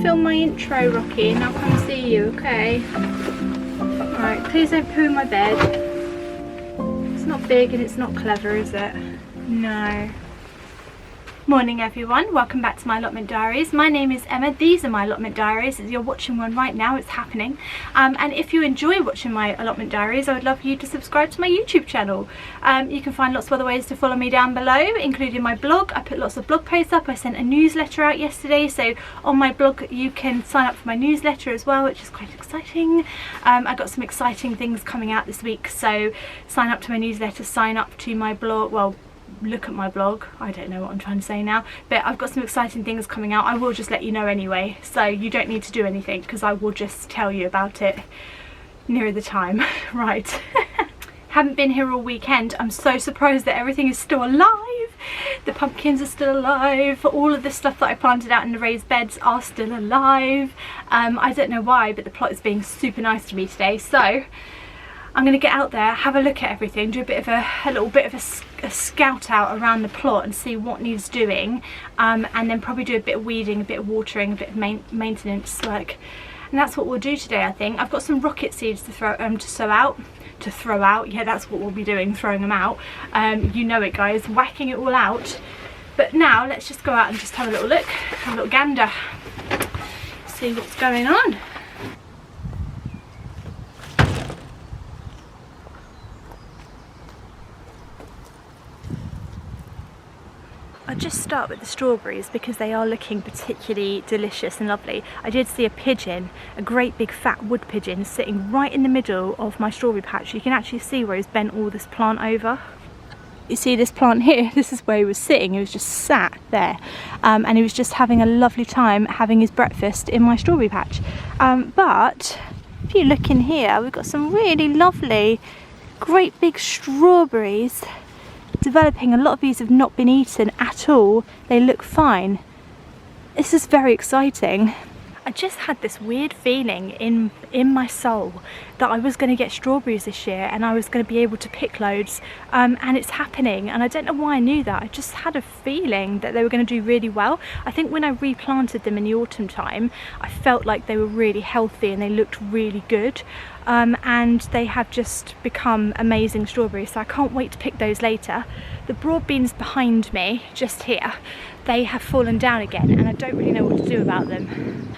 film my intro, Rocky, and I'll come see you, okay? Alright, please don't poo in my bed. It's not big and it's not clever, is it? No. Morning everyone, welcome back to my Allotment Diaries. My name is Emma, these are my Allotment Diaries. You're watching one right now, it's happening. And if you enjoy watching my Allotment Diaries, I would love for you to subscribe to my YouTube channel. You can find lots of other ways to follow me down below, including my blog. I put lots of blog posts up. I sent a newsletter out yesterday, so on my blog you can sign up for my newsletter as well, which is quite exciting. I got some exciting things coming out this week, so sign up to my newsletter, sign up to my blog, well, look at my blog. I don't know what I'm trying to say now, but I've got some exciting things coming out. I will just let you know anyway, so you don't need to do anything because I will just tell you about it nearer the time. Right. Haven't been here all weekend. I'm so surprised that everything is still alive. The pumpkins are still alive. All of the stuff that I planted out in the raised beds are still alive. I don't know why, but the plot is being super nice to me today, so I'm going to get out there, have a look at everything, do a little bit of a scout out around the plot and see what needs doing, and then probably do a bit of weeding, a bit of watering, a bit of maintenance work, and that's what we'll do today. I think I've got some rocket seeds to throw out. Yeah, that's what we'll be doing, throwing them out. You know it, guys, whacking it all out. But now let's just go out and just have a little look, have a little gander, see what's going on. I'll just start with the strawberries because they are looking particularly delicious and lovely. I did see a pigeon, a great big fat wood pigeon, sitting right in the middle of my strawberry patch. You can actually see where he's bent all this plant over. You see this plant here, this is where he was sitting. He was just sat there, and he was just having a lovely time having his breakfast in my strawberry patch. But if you look in here, we've got some really lovely, great big strawberries developing. A lot of these have not been eaten at all. They look fine. This is very exciting. I just had this weird feeling in my soul that I was going to get strawberries this year and I was going to be able to pick loads, and it's happening, and I don't know why I knew that. I just had a feeling that they were going to do really well. I think when I replanted them in the autumn time, I felt like they were really healthy and they looked really good, and they have just become amazing strawberries, so I can't wait to pick those later. The broad beans behind me, just here, they have fallen down again and I don't really know what to do about them.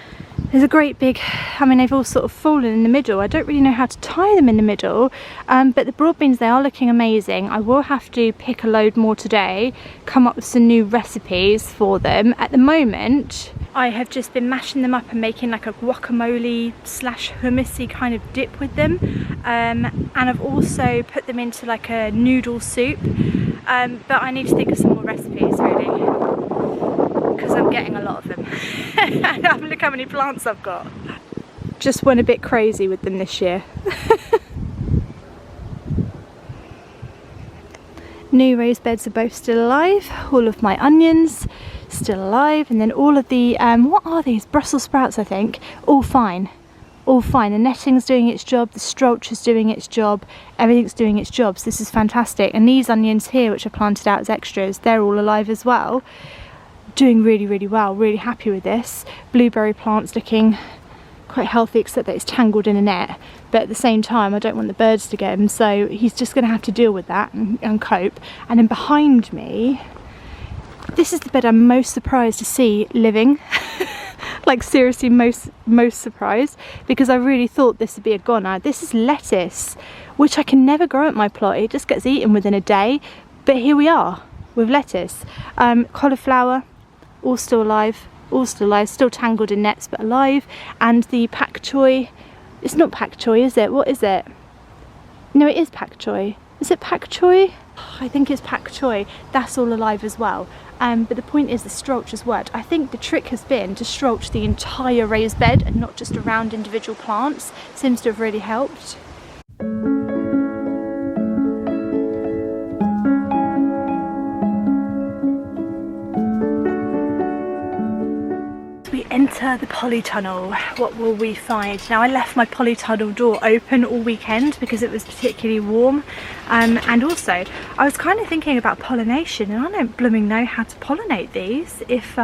There's a great big, I mean, they've all sort of fallen in the middle. I don't really know how to tie them in the middle, but the broad beans, they are looking amazing. I will have to pick a load more today, come up with some new recipes for them. At the moment, I have just been mashing them up and making like a guacamole slash hummusy kind of dip with them, and I've also put them into like a noodle soup, but I need to think of some more recipes really, because I'm getting a lot of them. Look how many plants I've got. Just went a bit crazy with them this year. New raised beds are both still alive. All of my onions still alive, and then all of the what are these, Brussels sprouts, I think, all fine. All fine. The netting's doing its job, the strolch is doing its job, everything's doing its job, so this is fantastic. And these onions here, which I planted out as extras, they're all alive as well. Doing really, really well, really happy with this. Blueberry plant's looking quite healthy, except that it's tangled in a net, but at the same time I don't want the birds to get him, so he's just going to have to deal with that and cope. And then behind me, this is the bed I'm most surprised to see living. Like seriously, most surprised, because I really thought this would be a goner. This is lettuce, which I can never grow at my plot. It just gets eaten within a day, but here we are with lettuce. Cauliflower, all still alive, still tangled in nets but alive. And the pak choi, it's not pak choi, is it? What is it? No, it is pak choi. Is it pak choi? I think it's pak choi. That's all alive as well. But the point is the strolch has worked. I think the trick has been to strolch the entire raised bed and not just around individual plants. Seems to have really helped. Enter the polytunnel. What will we find? Now, I left my polytunnel door open all weekend because it was particularly warm, and also I was kind of thinking about pollination, and I don't blooming know how to pollinate these if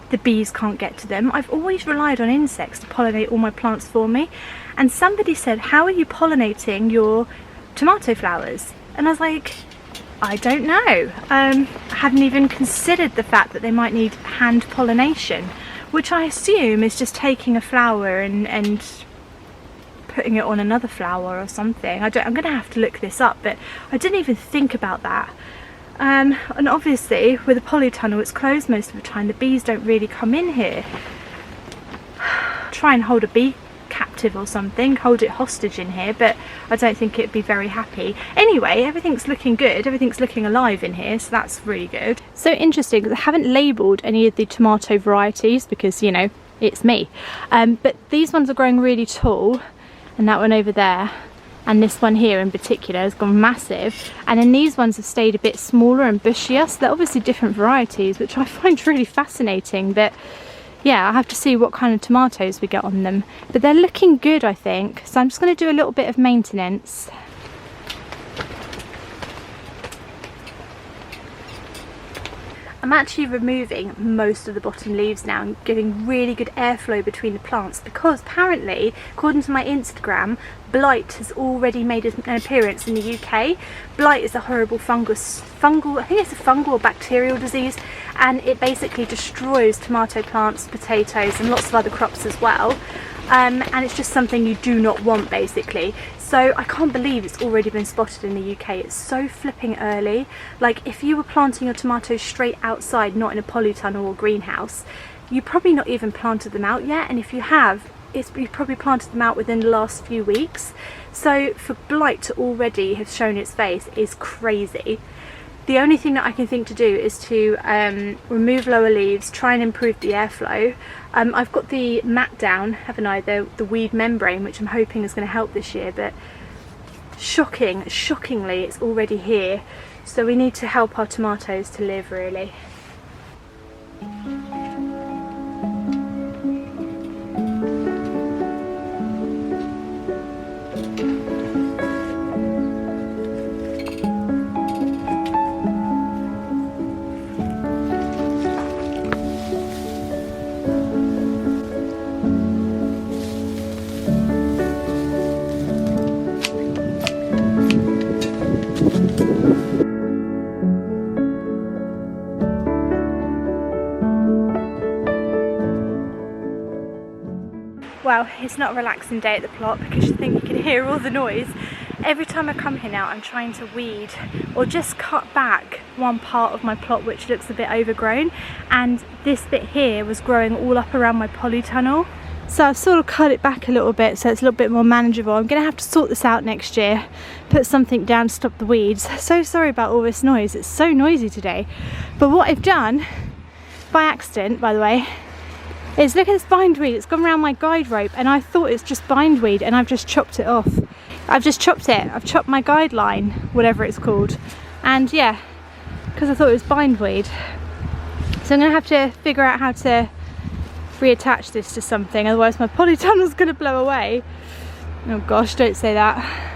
the bees can't get to them. I've always relied on insects to pollinate all my plants for me. And somebody said, how are you pollinating your tomato flowers? And I was like, I don't know. I hadn't even considered the fact that they might need hand pollination, which I assume is just taking a flower and putting it on another flower or something. I'm going to have to look this up, but I didn't even think about that. And obviously with the polytunnel, it's closed most of the time. The bees don't really come in here. Try and hold a bee captive or something, hold it hostage in here, but I don't think it'd be very happy. Anyway, everything's looking good, everything's looking alive in here, so that's really good. So interesting, because I haven't labelled any of the tomato varieties because, you know, it's me. But these ones are growing really tall, and that one over there, and this one here in particular has gone massive, and then these ones have stayed a bit smaller and bushier, so they're obviously different varieties, which I find really fascinating. But yeah, I'll have to see what kind of tomatoes we get on them. But they're looking good, I think. So I'm just going to do a little bit of maintenance. I'm actually removing most of the bottom leaves now and giving really good airflow between the plants, because apparently, according to my Instagram, blight has already made an appearance in the UK. Blight is a horrible I think it's a fungal or bacterial disease, and it basically destroys tomato plants, potatoes and lots of other crops as well. And it's just something you do not want, basically. So I can't believe it's already been spotted in the UK. It's so flipping early. Like, if you were planting your tomatoes straight outside, not in a polytunnel or greenhouse, you probably not even planted them out yet, and if you have, you probably planted them out within the last few weeks. So for blight to already have shown its face is crazy. The only thing that I can think to do is to remove lower leaves, try and improve the airflow. I've got the mat down, haven't I, the weed membrane, which I'm hoping is going to help this year, but shockingly it's already here. So we need to help our tomatoes to live, really. Well, it's not a relaxing day at the plot because you think you can hear all the noise. Every time I come here now, I'm trying to weed or just cut back one part of my plot which looks a bit overgrown, and this bit here was growing all up around my polytunnel. So I've sort of cut it back a little bit so it's a little bit more manageable. I'm going to have to sort this out next year, put something down to stop the weeds. So sorry about all this noise, it's so noisy today. But what I've done, by accident by the way, is look at this bindweed. It's gone around my guide rope and I thought it's just bindweed, and I've just chopped it off. I've just chopped it. I've chopped my guide line, whatever it's called. And yeah, because I thought it was bindweed. So I'm going to have to figure out how to reattach this to something, otherwise my polytunnel's going to blow away. Oh gosh, don't say that.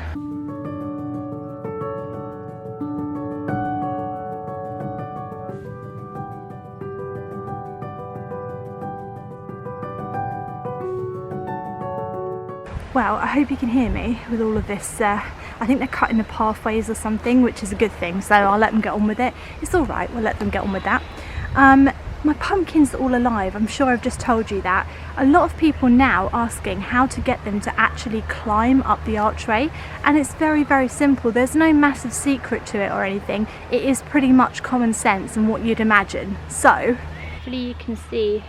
Well, I hope you can hear me with all of this. I think they're cutting the pathways or something, which is a good thing, so I'll let them get on with it. It's all right, we'll let them get on with that. My pumpkins are all alive, I'm sure I've just told you that. A lot of people now asking how to get them to actually climb up the archway, and it's very, very simple. There's no massive secret to it or anything. It is pretty much common sense and what you'd imagine. So, hopefully you can see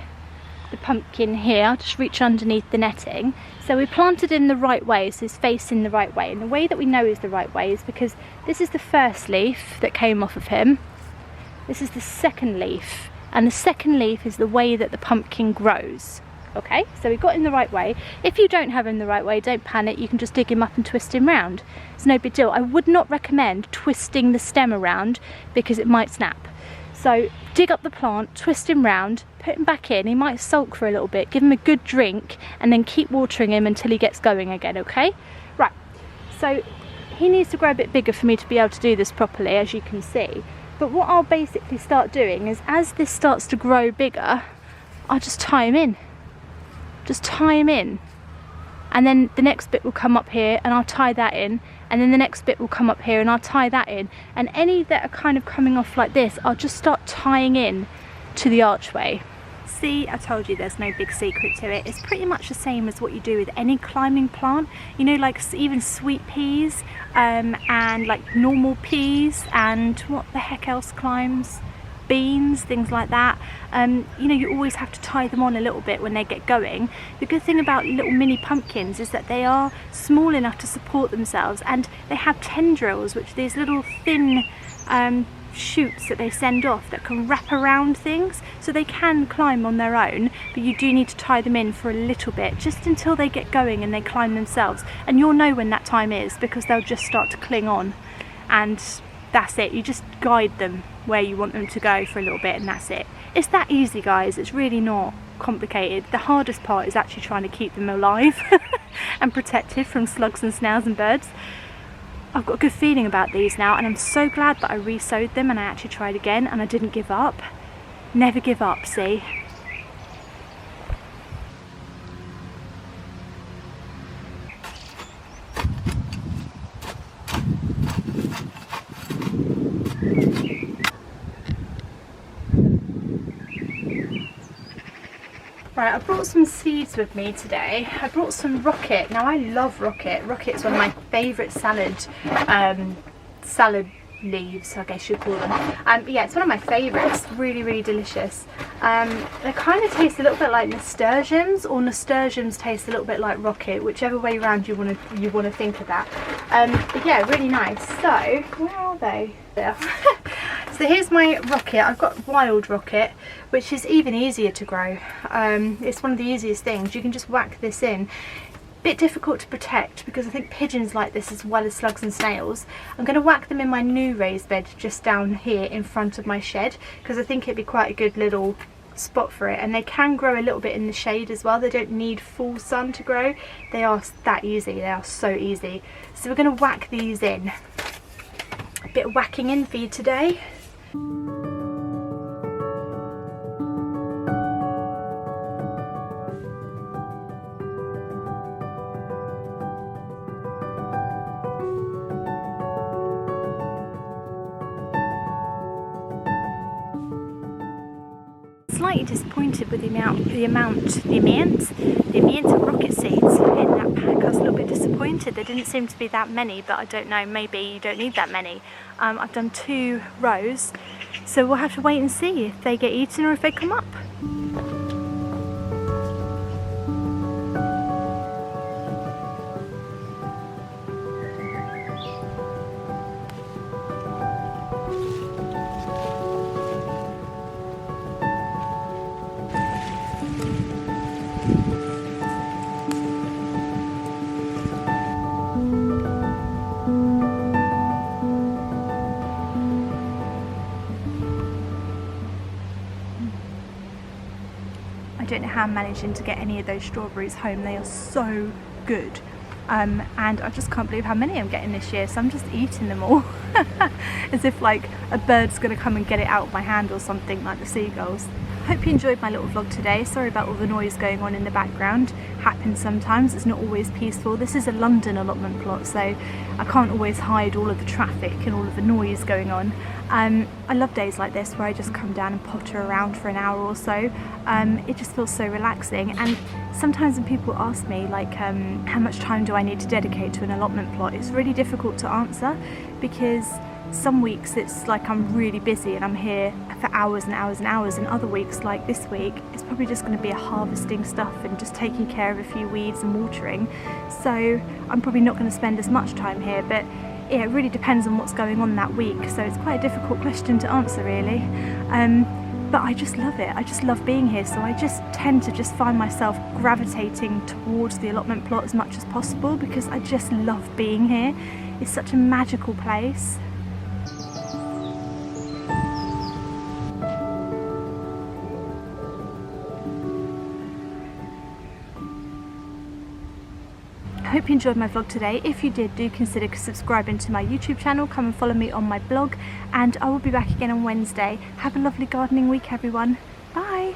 the pumpkin here. I'll just reach underneath the netting. So we planted in the right way, so it's facing the right way, and the way that we know is the right way is because this is the first leaf that came off of him, this is the second leaf, and the second leaf is the way that the pumpkin grows. Okay, so we got in the right way. If you don't have him the right way, don't panic, you can just dig him up and twist him round. It's no big deal. I would not recommend twisting the stem around because it might snap. So dig up the plant, twist him round, put him back in. He might sulk for a little bit, give him a good drink, and then keep watering him until he gets going again, okay? Right, so he needs to grow a bit bigger for me to be able to do this properly, as you can see. But what I'll basically start doing is, as this starts to grow bigger, I'll just tie them in. Just tie them in. And then the next bit will come up here and I'll tie that in. And then the next bit will come up here and I'll tie that in. And any that are kind of coming off like this, I'll just start tying in to the archway. See, I told you there's no big secret to it. It's pretty much the same as what you do with any climbing plant. You know, like even sweet peas and like normal peas and what the heck else climbs? Beans, things like that. You know, you always have to tie them on a little bit when they get going. The good thing about little mini pumpkins is that they are small enough to support themselves, and they have tendrils, which are these little thin shoots that they send off that can wrap around things, so they can climb on their own, but you do need to tie them in for a little bit, just until they get going and they climb themselves. And you'll know when that time is, because they'll just start to cling on, and that's it. You just guide them where you want them to go for a little bit, and that's it. It's that easy, guys. It's really not complicated. The hardest part is actually trying to keep them alive and protected from slugs and snails and birds. I've got a good feeling about these now, and I'm so glad that I re-sewed them and I actually tried again and I didn't give up. Never give up, see? Right, I brought some seeds with me today. I brought some rocket. Now I love rocket. Rocket is one of my favourite salad leaves, I guess you'd call them. Yeah, it's one of my favourites. Really, really delicious. They kind of taste a little bit like nasturtiums, or nasturtiums taste a little bit like rocket, whichever way around you want to think of that. But yeah, really nice. So where are they? There. So here's my rocket. I've got wild rocket, which is even easier to grow. It's one of the easiest things. You can just whack this in. Bit difficult to protect because I think pigeons like this as well as slugs and snails. I'm going to whack them in my new raised bed just down here in front of my shed, because I think it'd be quite a good little spot for it. And they can grow a little bit in the shade as well. They don't need full sun to grow. They are that easy. They are so easy. So we're going to whack these in. A bit of whacking in for you today. Slightly disappointed with the amount of rocket seeds in that pack. I was a little bit disappointed. There didn't seem to be that many, but I don't know, maybe you don't need that many. I've done 2 rows, so we'll have to wait and see if they get eaten or if they come up. I don't know how I'm managing to get any of those strawberries home. They are so good. And I just can't believe how many I'm getting this year, so I'm just eating them all. As if like a bird's going to come and get it out of my hand or something, like the seagulls. Hope you enjoyed my little vlog today. Sorry about all the noise going on in the background. Happens sometimes, it's not always peaceful. This is a London allotment plot, so I can't always hide all of the traffic and all of the noise going on. I love days like this where I just come down and potter around for an hour or so. It just feels so relaxing, and sometimes when people ask me like how much time do I need to dedicate to an allotment plot, it's really difficult to answer, because some weeks it's like I'm really busy and I'm here for hours and hours and hours, and other weeks like this week it's probably just going to be a harvesting stuff and just taking care of a few weeds and watering, so I'm probably not going to spend as much time here. But yeah, it really depends on what's going on that week, so it's quite a difficult question to answer really. But I just love it. I just love being here, so I just tend to just find myself gravitating towards the allotment plot as much as possible, because I just love being here. It's such a magical place. I hope you enjoyed my vlog today. If you did, do consider subscribing to my YouTube channel. Come and follow me on my blog, and I will be back again on Wednesday. Have a lovely gardening week, everyone. Bye.